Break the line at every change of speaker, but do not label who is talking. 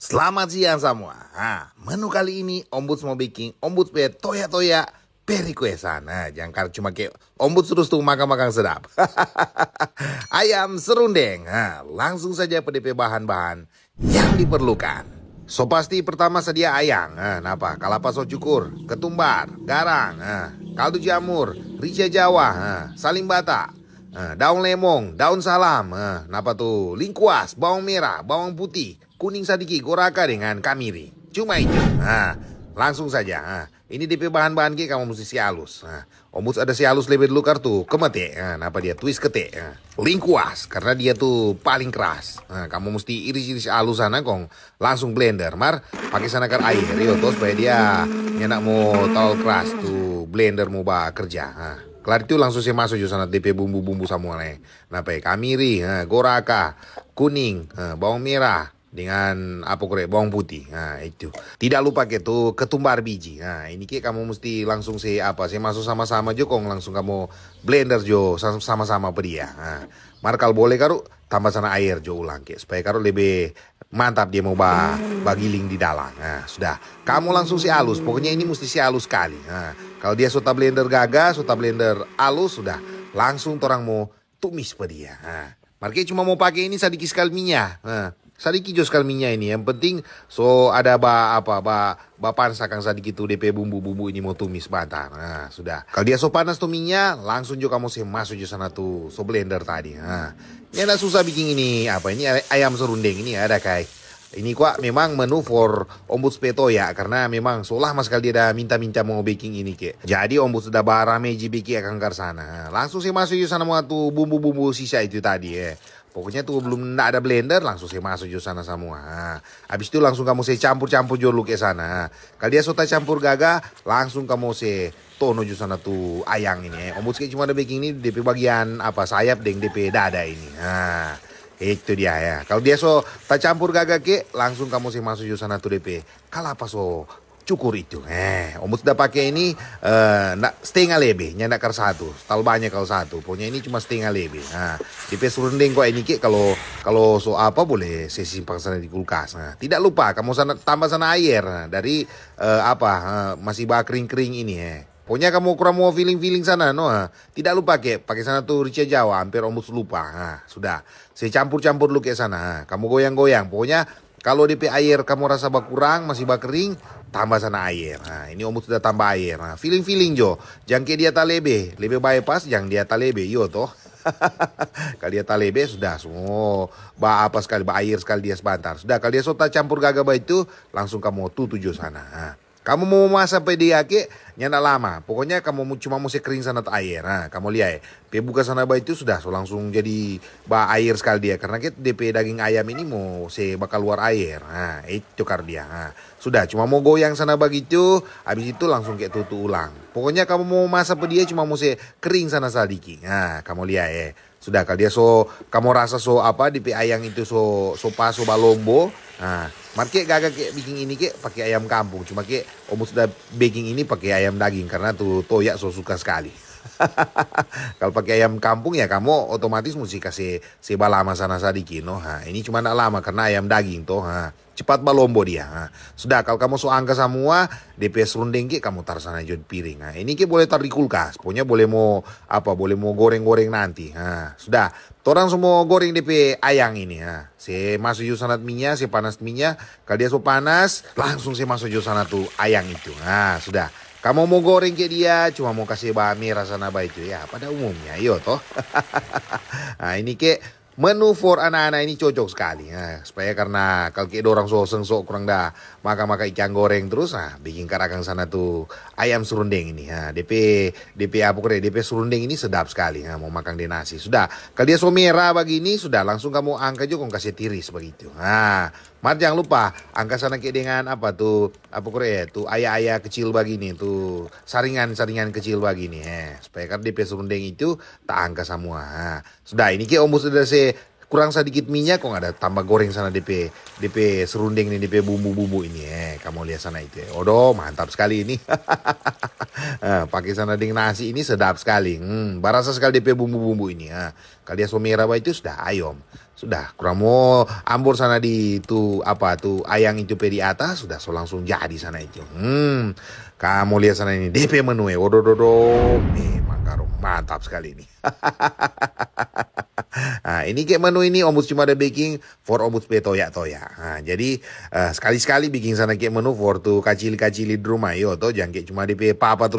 Selamat siang semua. Menu kali ini ombuds mau bikin ombuds pe toya-toya perikuesan. Jangan cuma kayak ombuds terus tuh makan-makan sedap. Ayam serundeng. Langsung saja PDP bahan-bahan yang diperlukan. So pasti pertama sedia ayam. Napa? Kalapa so cukur, ketumbar, garang, kaldu jamur, rica Jawa, salim bata. Daun lemong, daun salam, napa tuh? Lingkuas, bawang merah, bawang putih, kuning sadiki, goraka dengan kamiri. Cuma itu. Langsung saja. Ini DP bahan-bahan kamu mesti si halus. Ombuds ada si halus lebih dulu kartu kemete. Napa dia twist kete. Lingkuas karena dia tuh paling keras. Kamu mesti iris-iris halus sana kong langsung blender. Mar pakai sana kan air. Yo tuh supaya dia nyenak mau terlalu keras tuh blender mau kerja. Kelar itu langsung saya masuk juga sana DP bumbu-bumbu semua nih. Napa kamiri, goraka, kuning, bawang merah dengan apa kore bawang putih. Itu. Tidak lupa itu ketumbar biji. Ini kamu mesti langsung saya masuk sama-sama jo kong langsung kamu blender jo sama-sama pedia. Markal boleh karo tambah sana air jo ulang supaya karo lebih mantap dia mau bagiling di dalam. Sudah. Kamu langsung si halus. Pokoknya ini mesti si halus sekali. Kalau dia sota blender gagas, sota blender halus sudah langsung orang mau tumis pedia. Marke cuma mau pakai ini sedikit sekali minyak. Sedikit sekali minyak ini. Yang penting so ada pansakan sedikit tuh DP bumbu-bumbu ini mau tumis batar. Sudah. Kalau dia so panas tuh minyak, langsung juga kamu masuk juga sana tuh so blender tadi. Ini ada susah bikin ini ini ayam serundeng ini ada kayak. Ini kok memang menu for ombuds peto ya karena memang seolah mas kali dia ada minta-minta mau baking ini ke. Jadi ombuds sudah meji bikin akan ke sana. Langsung saya masuk juga sana mau tuh bumbu-bumbu sisa itu tadi ya. Pokoknya tuh belum ada blender langsung saya masuk juga sana semua. Habis itu langsung kamu saya campur-campur jolu ke sana. Kalau dia sudah campur gaga langsung kamu saya tono juga sana tuh ayang ini. Ombuds kayak cuma ada baking ini DP bagian sayap dengan DP dada ini. Itu dia ya. Kalau dia so tak campur gagak langsung kamu sih masuk di sana tuh DP. Kalau apa so cukur itu. Ombuds sudah pakai ini setengah lebih, nyandak kar satu. Tal banyak kalau satu. Pokoknya ini cuma setengah lebih. DP serundeng kok ini kalau so boleh saya simpan sana di kulkas. Tidak lupa kamu sana tambah sana air dari masih kering-kering ini. Pokoknya kamu kurang mau feeling sana, no? Tidak lupa pakai sana tuh rica Jawa, hampir ombuds lupa. Sudah, saya campur-campur dulu sana. Kamu goyang-goyang. Pokoknya kalau DP air kamu rasa kurang, masih kering, tambah sana air. Ini ombuds sudah tambah air. Feeling jo, jangan kayak dia talebe, lebih baik pas, jangan dia talebe, yo toh. Kalau dia talebe sudah semua sekali, air sekali dia sebentar. Sudah, kalau dia sota campur gagaba itu, langsung kamu tutup sana. Kamu mau masak dia nyana lama. Pokoknya kamu cuma mau kering sana air. Kamu lihat buka sana itu sudah langsung jadi air sekali dia. Karena DP daging ayam ini mau bakal keluar air. Itu kar dia. Sudah cuma mau goyang sana begitu. Habis itu langsung tutup ulang. Pokoknya kamu mau masak dia cuma mau kering sana sedikit. Kamu lihat Sudah kalau dia kamu rasa DP ayam itu pas balombo. Marke gagak bikin ini pakai ayam kampung. Cuma ombuds sudah baking ini pakai ayam daging karena tuh toya suka sekali. Kalau pakai ayam kampung ya kamu otomatis mesti kasih lama sana sedikit, no. Ini cuma nak lama karena ayam daging toh. Cepat balombo dia. Sudah kalau kamu angka semua DP serundeng kamu taruh sana aja di piring. Ini boleh taruh di kulkas. Pokoknya boleh mau goreng-goreng nanti. Sudah, orang semua goreng DP ayang ini. Saya masuk juga sana minyak, saya panas minyak. Kalau dia panas, langsung saya masuk juga sana tuh ayang itu. Sudah. Kamu mau goreng dia, cuma mau kasih bahan merah sana itu ya. Pada umumnya, yo toh. Ini menu for anak-anak ini cocok sekali. Supaya karena kalau orang sengsok kurang dah makan ikan goreng terus, bikin karakang sana tuh ayam serundeng ini. DP DP serundeng ini sedap sekali. Mau makan di nasi. Sudah, kalau dia merah begini, sudah langsung kamu angkat juga kasih tiris begitu. Mar jangan lupa angka sana dengan tuh ayah-ayah kecil begini tuh saringan kecil begini supaya kan DP serundeng itu tak angka semua. Sudah ini ombuds sudah kurang sedikit minyak kok ada tambah goreng sana DP serundeng ini DP bumbu-bumbu ini kamu lihat sana itu. Odoh mantap sekali ini. Pakai sana dengan nasi ini sedap sekali. Barasa sekali DP bumbu-bumbu ini. Kalau dia merah itu sudah ayam. Sudah, kurang mau ambur sana di itu apa tuh ayang itu di atas sudah so langsung jadi sana itu. Kamu lihat sana ini DP menu ya. Odododo, memang karo mantap sekali ini. Nah, ini kayak menu ini Ombuds cuma ada baking for Ombuds pe toya-toya. Nah, jadi sekali-sekali bikin sana kayak menu for tuh kacili-kacili di rumah yo toh jangan kayak cuma DP apa terus